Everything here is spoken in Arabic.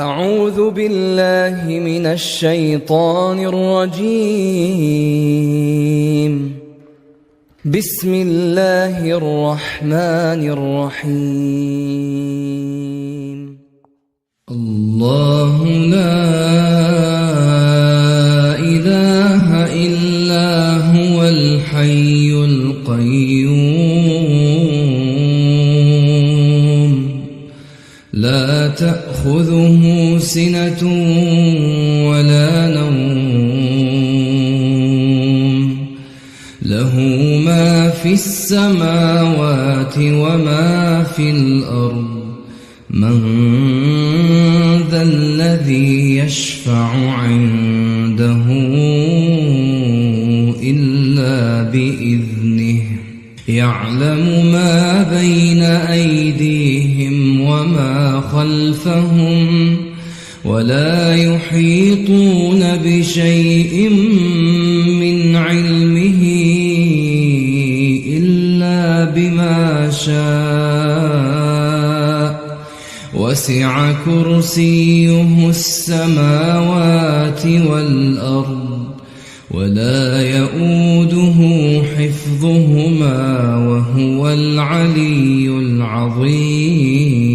أعوذ بالله من الشيطان الرجيم. بسم الله الرحمن الرحيم. الله لا إله إلا هو الحي القيوم لا تأخذه سنة ولا نوم له ما في السماوات وما في الأرض من ذا الذي يشفع عنده إلا بإذنه يعلم ما بين أيديهم وما خلفهم ولا يحيطون بشيء من علمه إلا بما شاء وسع كرسيه السماوات والأرض ولا يؤوده حفظهما وهو العلي العظيم.